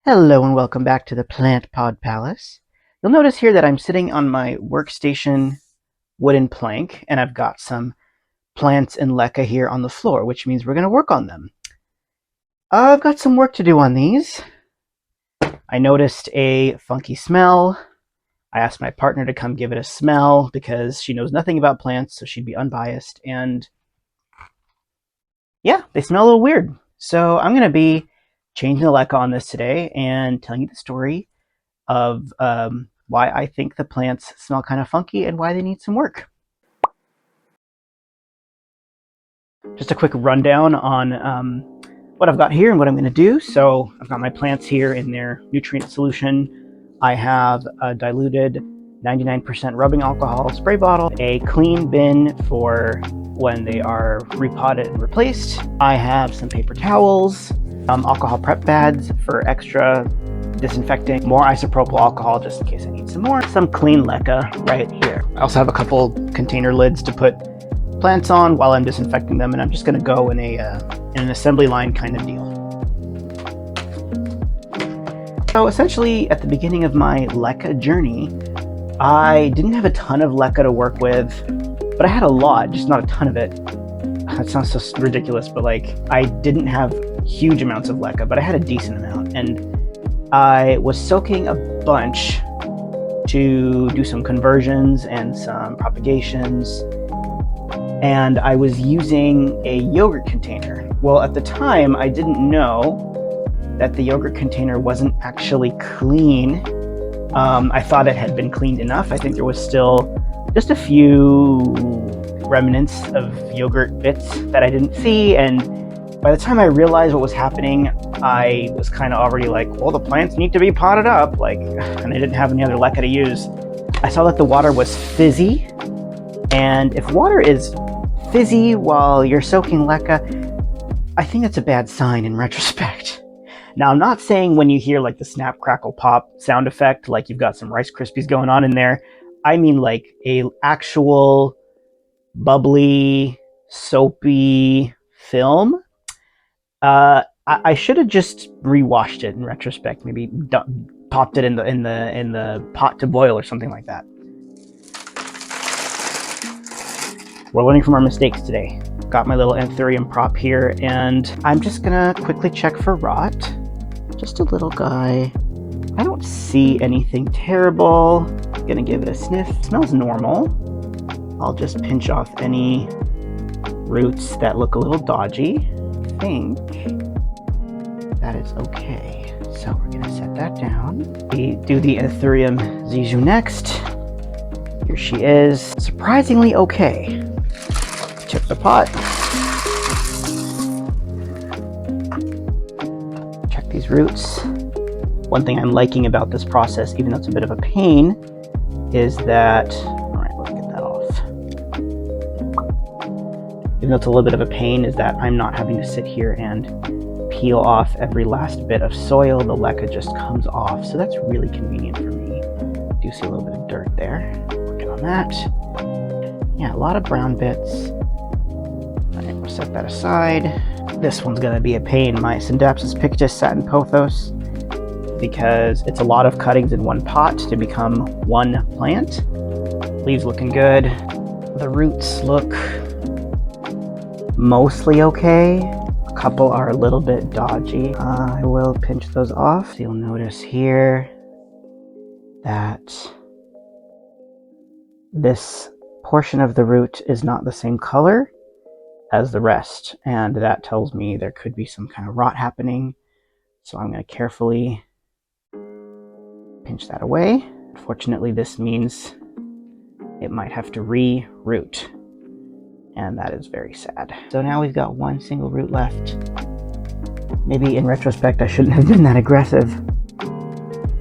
Hello and welcome back to the Plant Pod Palace. You'll notice here that I'm sitting on my workstation wooden plank and I've got some plants in LECA here on the floor, which means we're going to work on them. I've got some work to do on these. I noticed a funky smell. I asked my partner to come give it a smell because she knows nothing about plants, so she'd be unbiased. And yeah, they smell a little weird. So I'm going to be changing the LECA on this today and telling you the story of why I think the plants smell kind of funky and why they need some work. Just a quick rundown on what I've got here and what I'm going to do. So I've got my plants here in their nutrient solution. I have a diluted 99% rubbing alcohol spray bottle, a clean bin for when they are repotted and replaced. I have some paper towels, alcohol prep pads for extra disinfecting, more isopropyl alcohol just in case I need some more, some clean LECA right here. I also have a couple container lids to put plants on while I'm disinfecting them, and I'm just going to go in an assembly line kind of deal. So essentially, at the beginning of my LECA journey, I didn't have a ton of LECA to work with, but I had a lot, just not a ton of it. That sounds so ridiculous, but like I didn't have huge amounts of LECA, but I had a decent amount, and I was soaking a bunch to do some conversions and some propagations, and I was using a yogurt container. Well, at the time, I didn't know that the yogurt container wasn't actually clean. I thought it had been cleaned enough. I think there was still just a few remnants of yogurt bits that I didn't see, and by the time I realized what was happening, I was kind of already like, well, the plants need to be potted up, and I didn't have any other LECA to use. I saw that the water was fizzy, and if water is fizzy while you're soaking LECA, I think that's a bad sign in retrospect. Now, I'm not saying when you hear like the snap, crackle, pop sound effect, like you've got some Rice Krispies going on in there. I mean like a actual bubbly, soapy film. I should have just rewashed it in retrospect. Maybe popped it in the pot to boil or something like that. We're learning from our mistakes today. Got my little anthurium prop here, and I'm just gonna quickly check for rot. Just a little guy. I don't see anything terrible. Gonna give it a sniff. Smells normal. I'll just pinch off any roots that look a little dodgy. I think that is okay. So we're gonna set that down. We do the anthurium zizou next. Here she is. Surprisingly okay. Tip the pot. Check these roots. One thing I'm liking about this process, even though it's a bit of a pain, is that, all right, let's get that off. Even though it's a little bit of a pain, is that I'm not having to sit here and peel off every last bit of soil. The LECA just comes off, so that's really convenient for me. I do see a little bit of dirt there. Working on that. Yeah, a lot of brown bits. All right, we'll set that aside. This one's gonna be a pain, my Syndapsis pictus satin pothos, because it's a lot of cuttings in one pot to become one plant. Leaves looking good. The roots look mostly okay. A couple are a little bit dodgy. I will pinch those off. So you'll notice here that this portion of the root is not the same color as the rest, and that tells me there could be some kind of rot happening. So I'm going to carefully pinch that away. Unfortunately, this means it might have to re-root, and that is very sad. So now we've got one single root left. Maybe in retrospect I shouldn't have been that aggressive,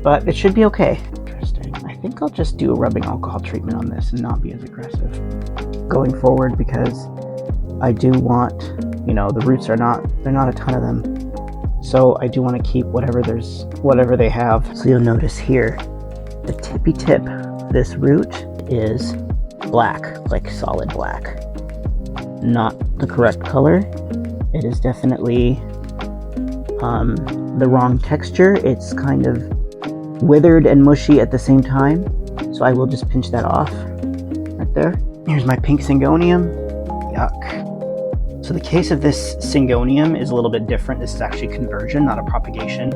but it should be okay. Interesting. I think I'll just do a rubbing alcohol treatment on this and not be as aggressive going forward, because I do want, the roots they're not a ton of them. So I do want to keep whatever they have. So you'll notice here, the tippy tip of this root is black, like solid black. Not the correct color. It is definitely the wrong texture. It's kind of withered and mushy at the same time. So I will just pinch that off right there. Here's my pink syngonium. Yuck. So the case of this syngonium is a little bit different. This is actually conversion, not a propagation.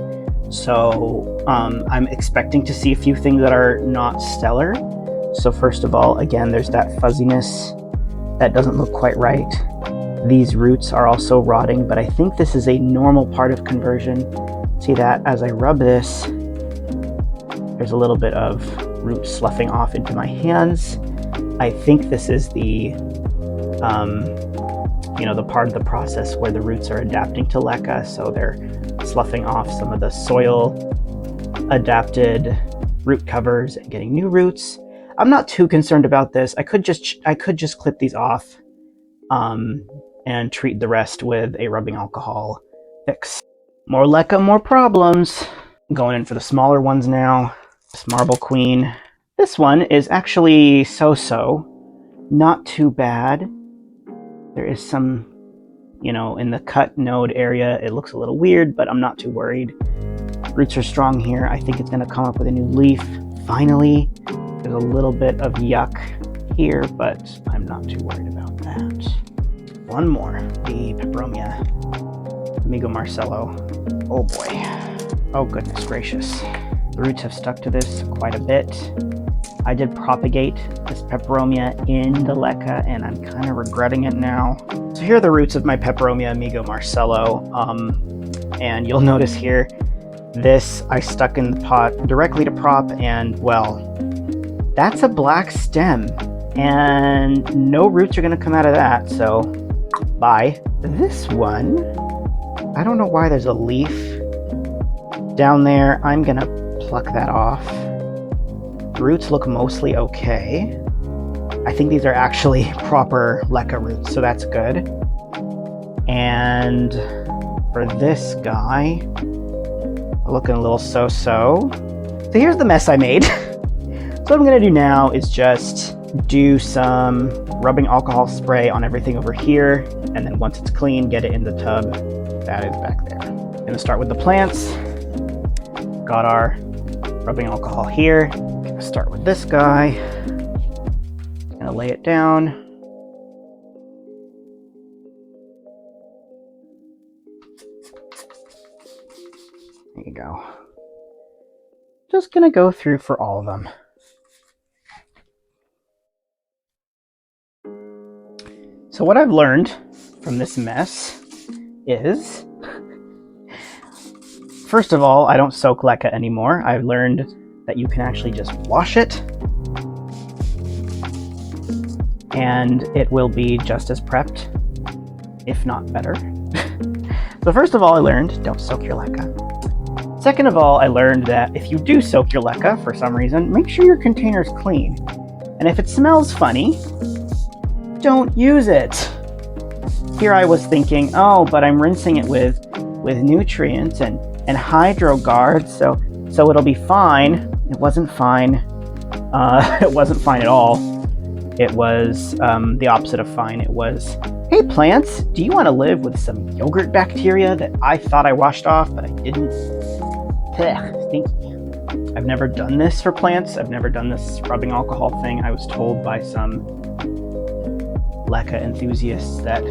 So I'm expecting to see a few things that are not stellar. So first of all, again, there's that fuzziness that doesn't look quite right. These roots are also rotting, but I think this is a normal part of conversion. See that as I rub this, there's a little bit of root sloughing off into my hands. I think this is the, the part of the process where the roots are adapting to LECA, so they're sloughing off some of the soil adapted root covers and getting new roots. I'm not too concerned about this. I could just clip these off and treat the rest with a rubbing alcohol fix. More LECA, more problems. Going in for the smaller ones now. This Marble Queen. This one is actually so-so. Not too bad. There is some, in the cut node area, it looks a little weird, but I'm not too worried. Roots are strong here. I think it's going to come up with a new leaf. Finally, there's a little bit of yuck here, but I'm not too worried about that. One more, the Peperomia, Amigo Marcello. Oh boy. Oh goodness gracious. The roots have stuck to this quite a bit. I did propagate this Peperomia in the LECA, and I'm kind of regretting it now. So here are the roots of my Peperomia Amigo Marcello. And you'll notice here, this I stuck in the pot directly to prop, and well, that's a black stem, and no roots are gonna come out of that, so bye. This one, I don't know why there's a leaf down there. I'm gonna pluck that off. The roots look mostly okay. I think these are actually proper LECA roots, so that's good. And for this guy, looking a little so-so. So here's the mess I made. So what I'm gonna do now is just do some rubbing alcohol spray on everything over here, and then once it's clean, get it in the tub that is back there. I'm gonna start with the plants. Got our rubbing alcohol here. Gonna start with this guy. Gonna lay it down. There you go. Just gonna go through for all of them. So what I've learned from this mess is, first of all, I don't soak LECA anymore. I've learned that you can actually just wash it and it will be just as prepped, if not better. So first of all, I learned, don't soak your LECA. Second of all, I learned that if you do soak your LECA for some reason, make sure your container's clean. And if it smells funny, don't use it. Here I was thinking, oh, but I'm rinsing it with nutrients and hydro guard, so it'll be fine. It wasn't fine. It wasn't fine at all. It was the opposite of fine. It was, hey plants, do you want to live with some yogurt bacteria that I thought I washed off, but I didn't? Ugh, stinky. I've never done this for plants. I've never done this rubbing alcohol thing. I was told by some LECA enthusiasts that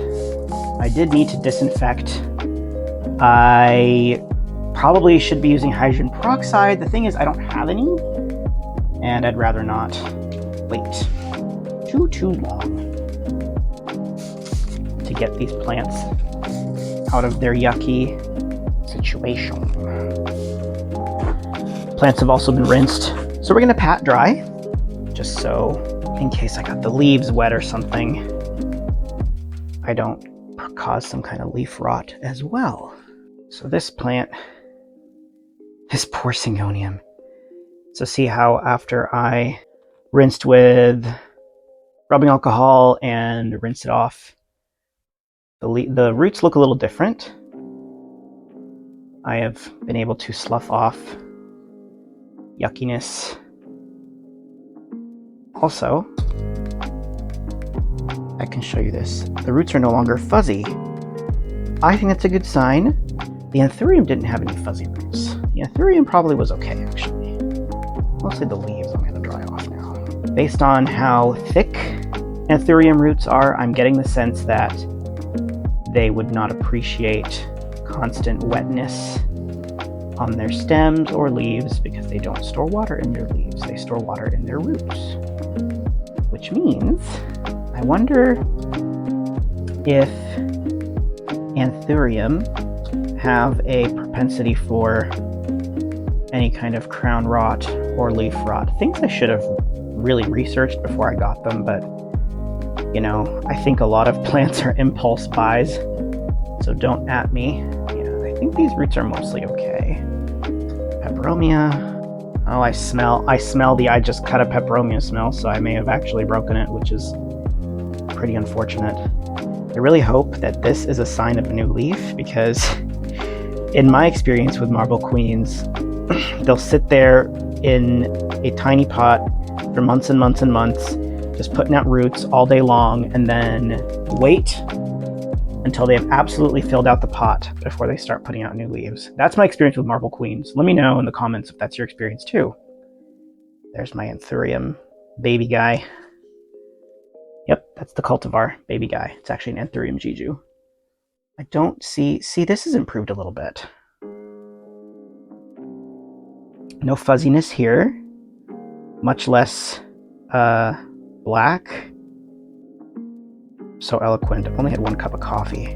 I did need to disinfect. I probably should be using hydrogen peroxide. The thing is, I don't have any, and I'd rather not wait too long to get these plants out of their yucky situation. Plants have also been rinsed, so we're gonna pat dry, just so in case I got the leaves wet or something, I don't cause some kind of leaf rot as well. So this plant, this poor syngonium. So see how after I rinsed with rubbing alcohol and rinsed it off, the roots look a little different. I have been able to slough off yuckiness. Also, I can show you this. The roots are no longer fuzzy. I think that's a good sign. The anthurium didn't have any fuzzy roots. The anthurium probably was okay, actually. Mostly the leaves I'm going to dry off now. Based on how thick anthurium roots are, I'm getting the sense that they would not appreciate constant wetness on their stems or leaves because they don't store water in their leaves. They store water in their roots. Which means, I wonder if anthurium have a propensity for any kind of crown rot or leaf rot. Things I should have really researched before I got them, but you know, I think a lot of plants are impulse buys, so don't at me. Yeah, I think these roots are mostly okay. Peperomia. Oh, I smell the I just cut a peperomia smell, so I may have actually broken it, which is pretty unfortunate. I really hope that this is a sign of a new leaf, because in my experience with marble queens, they'll sit there in a tiny pot for months and months and months, just putting out roots all day long, and then wait until they have absolutely filled out the pot before they start putting out new leaves. That's my experience with marble queens. Let me know in the comments if that's your experience too. There's my anthurium baby guy. Yep, that's the cultivar baby guy. It's actually an anthurium jiju. I don't see this has improved a little bit. No fuzziness here, much less black. So eloquent. I've only had 1 cup of coffee.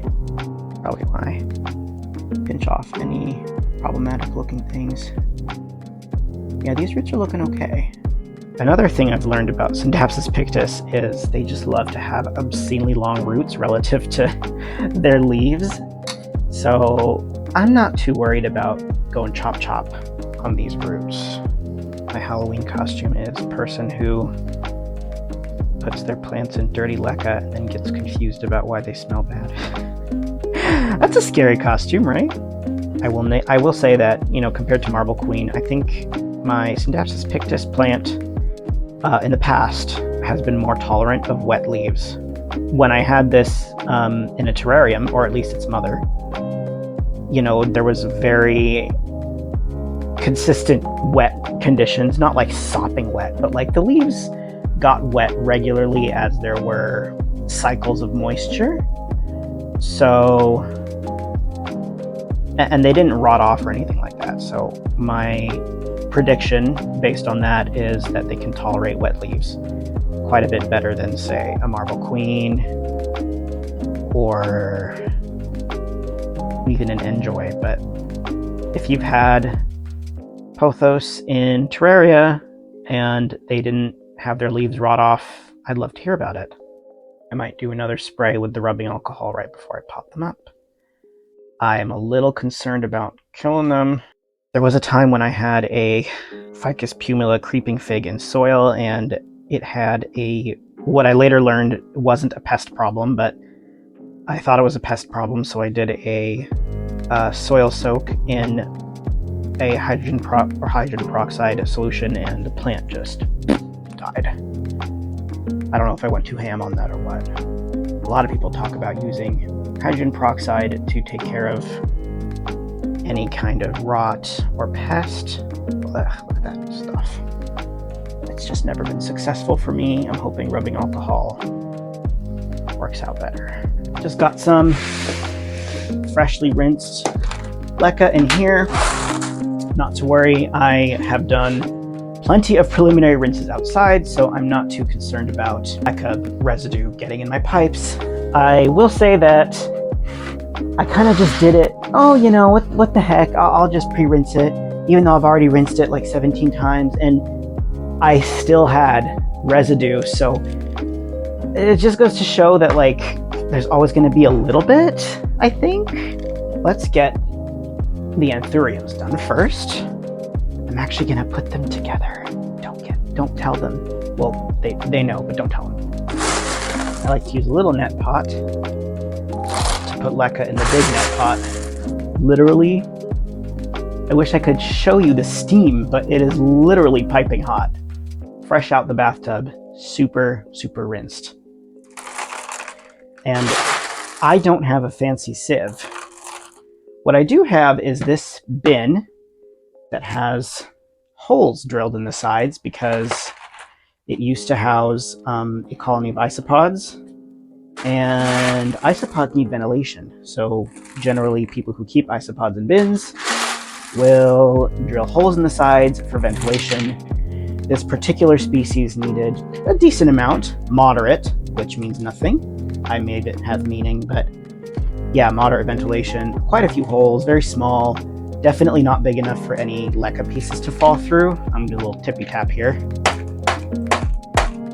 Probably why. Pinch off any problematic looking things. Yeah, these roots are looking okay. Another thing I've learned about Syndapsus pictus is they just love to have obscenely long roots relative to their leaves. So I'm not too worried about going chop chop on these roots. My Halloween costume is person who puts their plants in dirty LECA and then gets confused about why they smell bad. That's a scary costume, right? I will say that, you know, compared to Marble Queen, I think my Syndapsus pictus plant in the past has been more tolerant of wet leaves. When I had this in a terrarium, or at least its mother, you know, there was very consistent wet conditions, not like sopping wet, but like the leaves got wet regularly as there were cycles of moisture. So, and they didn't rot off or anything like that. So my prediction based on that is that they can tolerate wet leaves quite a bit better than, say, a Marble Queen or even an Enjoy. But if you've had pothos in terraria and they didn't have their leaves rot off, I'd love to hear about it. I might do another spray with the rubbing alcohol right before I pot them up. I am a little concerned about killing them. There was a time when I had a Ficus pumila creeping fig in soil, and it had what I later learned wasn't a pest problem, but I thought it was a pest problem, so I did a soil soak in a hydrogen peroxide solution, and the plant just died. I don't know if I went too ham on that or what. A lot of people talk about using hydrogen peroxide to take care of any kind of rot or pest. Ugh, look at that stuff. It's just never been successful for me. I'm hoping rubbing alcohol works out better. Just got some freshly rinsed LECA in here. Not to worry, I have done plenty of preliminary rinses outside, so I'm not too concerned about LECA residue getting in my pipes. I will say that I kind of just did it, oh, you know, what the heck, I'll just pre-rinse it, even though I've already rinsed it like 17 times, and I still had residue, so it just goes to show that, like, there's always going to be a little bit, I think. Let's get the anthuriums done first. I'm actually going to put them together. Don't tell them. Well, they know, but don't tell them. I like to use a little net pot to put LECA in the big net pot. Literally, I wish I could show you the steam, but it is literally piping hot. Fresh out the bathtub, super, super rinsed. And I don't have a fancy sieve. What I do have is this bin that has holes drilled in the sides because it used to house a colony of isopods, and isopods need ventilation. So generally people who keep isopods in bins will drill holes in the sides for ventilation. This particular species needed a decent amount, moderate, which means nothing. I made it have meaning, but yeah, moderate ventilation, quite a few holes, very small, definitely not big enough for any LECA pieces to fall through. I'm gonna do a little tippy tap here.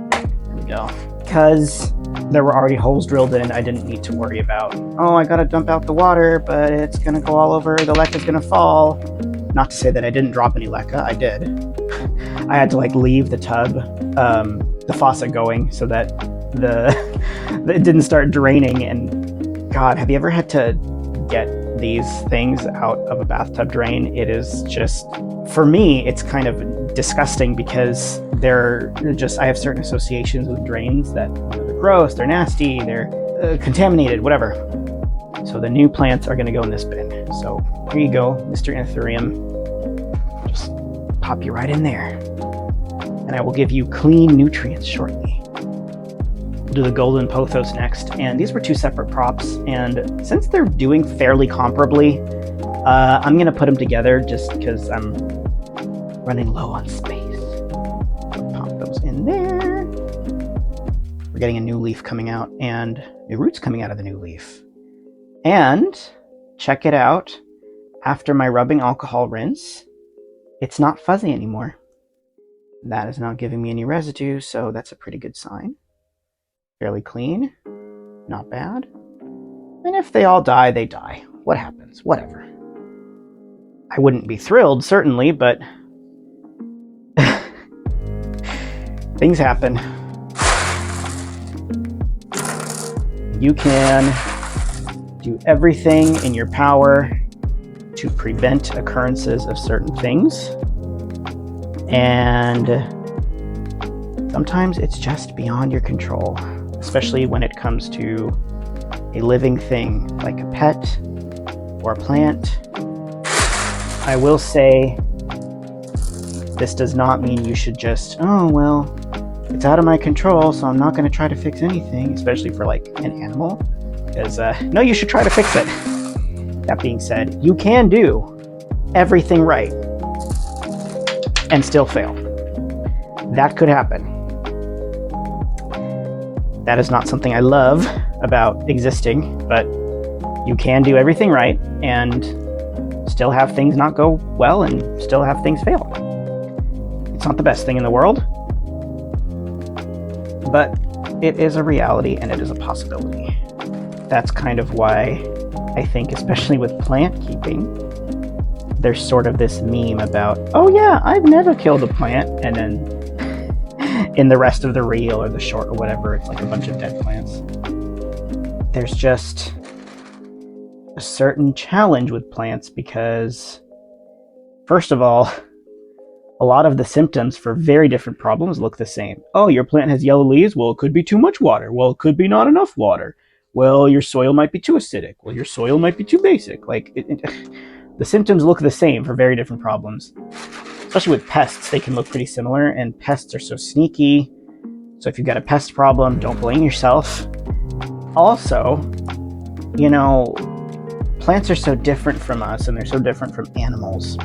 There we go. Because there were already holes drilled in, I didn't need to worry about, oh, I gotta dump out the water, but it's gonna go all over, the LECA's gonna fall. Not to say that I didn't drop any LECA, I did. I had to like leave the tub, the faucet going so that it didn't start draining. And God, have you ever had to get these things out of a bathtub drain? It is just, for me, it's kind of disgusting because they're just, I have certain associations with drains that they're gross, they're nasty, they're contaminated, whatever. So the new plants are going to go in this bin. So here you go, Mr. Anthurium. Just pop you right in there. And I will give you clean nutrients shortly. We'll do the golden pothos next. And these were two separate props. And since they're doing fairly comparably, I'm going to put them together just because I'm running low on space. Pop those in there. We're getting a new leaf coming out and new roots coming out of the new leaf. And check it out. After my rubbing alcohol rinse, it's not fuzzy anymore. That is not giving me any residue, so that's a pretty good sign. Fairly clean, not bad. And if they all die, they die. What happens? Whatever. I wouldn't be thrilled, certainly, but things happen. You can do everything in your power to prevent occurrences of certain things. And sometimes it's just beyond your control, especially when it comes to a living thing like a pet or a plant. I will say this does not mean you should just, oh, well, it's out of my control, so I'm not going to try to fix anything, especially for like an animal, because no, you should try to fix it. That being said, you can do everything right and still fail. That could happen. That is not something I love about existing, but you can do everything right and still have things not go well and still have things fail. It's not the best thing in the world, but it is a reality and it is a possibility. That's kind of why I think, especially with plant keeping, there's sort of this meme about, oh yeah, I've never killed a plant, and then in the rest of the reel or the short or whatever, it's like a bunch of dead plants. There's just a certain challenge with plants because, first of all, a lot of the symptoms for very different problems look the same. Oh, your plant has yellow leaves? Well, it could be too much water. Well, it could be not enough water. Well, your soil might be too acidic. Well, your soil might be too basic. Like, the symptoms look the same for very different problems. Especially with pests, they can look pretty similar, and pests are so sneaky. So if you've got a pest problem, don't blame yourself. Also, you know, plants are so different from us, and they're so different from animals.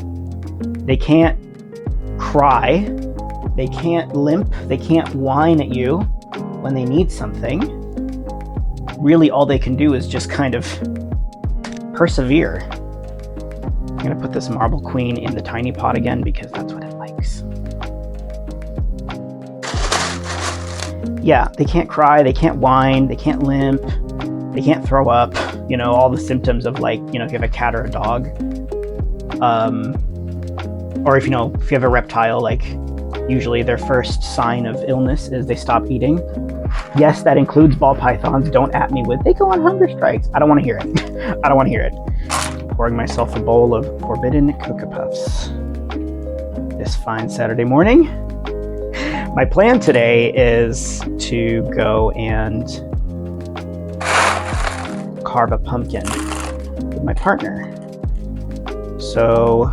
They can't cry, they can't limp, they can't whine at you when they need something. Really, all they can do is just kind of persevere. I'm going to put this marble queen in the tiny pot again because that's what it likes. Yeah, they can't cry, they can't whine, they can't limp, they can't throw up, you know, all the symptoms of, like, you know, if you have a cat or a dog. Or if you have a reptile, like, usually their first sign of illness is they stop eating. Yes, that includes ball pythons. Don't at me with, they go on hunger strikes. I don't want to hear it. I don't want to hear it. Pouring myself a bowl of forbidden Cocoa Puffs this fine Saturday morning. My plan today is to go and carve a pumpkin with my partner. So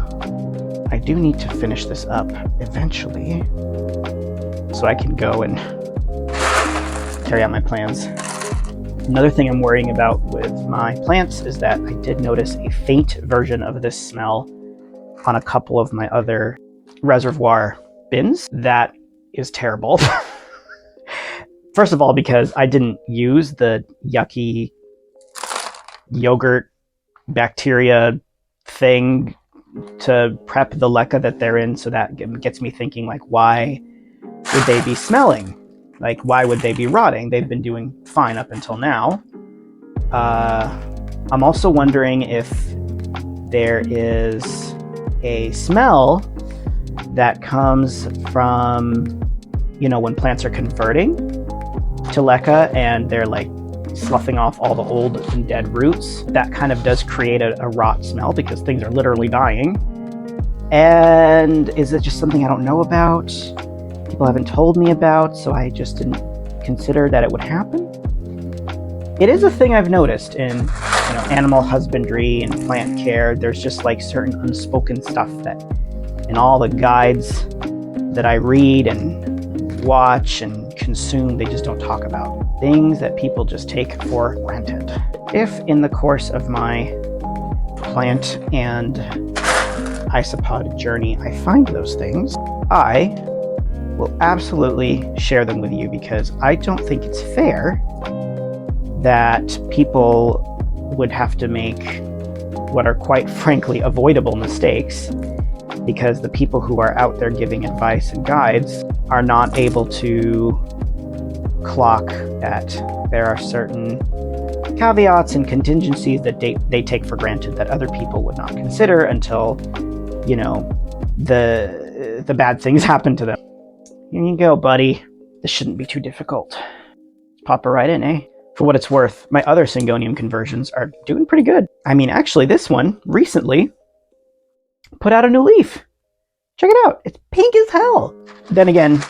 I do need to finish this up eventually so I can go and carry out my plans. Another thing I'm worrying about with my plants is that I did notice a faint version of this smell on a couple of my other reservoir bins. That is terrible. First of all, because I didn't use the yucky yogurt bacteria thing to prep the LECA that they're in, so that gets me thinking, like, why would they be smelling? Like, why would they be rotting? They've been doing fine up until now. I'm also wondering if there is a smell that comes from, you know, when plants are converting to LECA and they're like sloughing off all the old and dead roots. That kind of does create a rot smell because things are literally dying. And is it just something I don't know about? People haven't told me about, so I just didn't consider that it would happen. It is a thing I've noticed in, you know, animal husbandry and plant care. There's just like certain unspoken stuff that in all the guides that I read and watch and consume, they just don't talk about. Things that people just take for granted. If in the course of my plant and isopod journey I find those things, I will absolutely share them with you, because I don't think it's fair that people would have to make what are quite frankly avoidable mistakes because the people who are out there giving advice and guides are not able to clock that there are certain caveats and contingencies that they take for granted that other people would not consider until, you know, the bad things happen to them. Here you go, buddy. This shouldn't be too difficult. Pop it right in, eh? For what it's worth, my other Syngonium conversions are doing pretty good. I mean, actually, this one recently put out a new leaf. Check it out. It's pink as hell. Then again,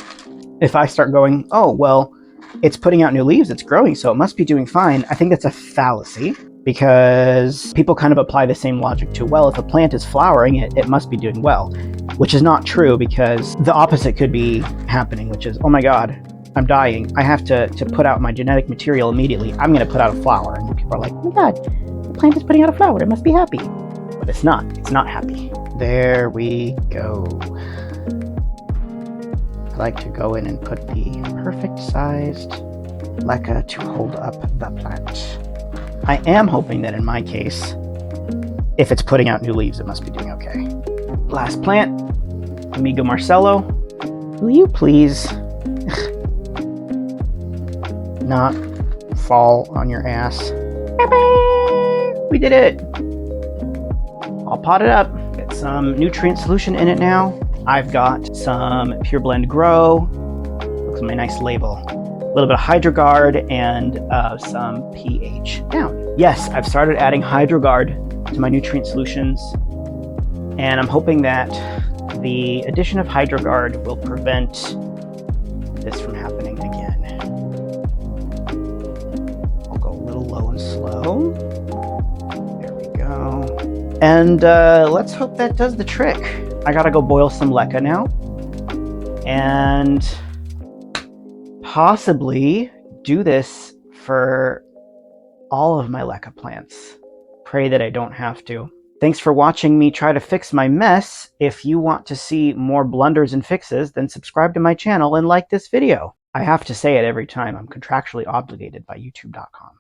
if I start going, oh, well, it's putting out new leaves, it's growing, so it must be doing fine, I think that's a fallacy, because people kind of apply the same logic to, well, if a plant is flowering, it must be doing well, which is not true, because the opposite could be happening, which is, oh my god, I'm dying. I have to put out my genetic material immediately. I'm going to put out a flower. And people are like, oh my god, the plant is putting out a flower. It must be happy. But it's not. It's not happy. There we go. I like to go in and put the perfect sized LECA to hold up the plant. I am hoping that in my case, if it's putting out new leaves, it must be doing okay. Last plant, Amigo Marcello. Will you please not fall on your ass? We did it! I'll pot it up. Get some nutrient solution in it now. I've got some Pure Blend Grow. Looks like my nice label. A little bit of HydroGuard and some pH down. Yes, I've started adding HydroGuard to my nutrient solutions, and I'm hoping that the addition of HydroGuard will prevent this from happening again. I'll go a little low and slow. There we go. And let's hope that does the trick. I gotta go boil some LECA now, and possibly do this for all of my LECA plants. Pray that I don't have to. Thanks for watching me try to fix my mess. If you want to see more blunders and fixes, then subscribe to my channel and like this video. I have to say it every time. I'm contractually obligated by YouTube.com.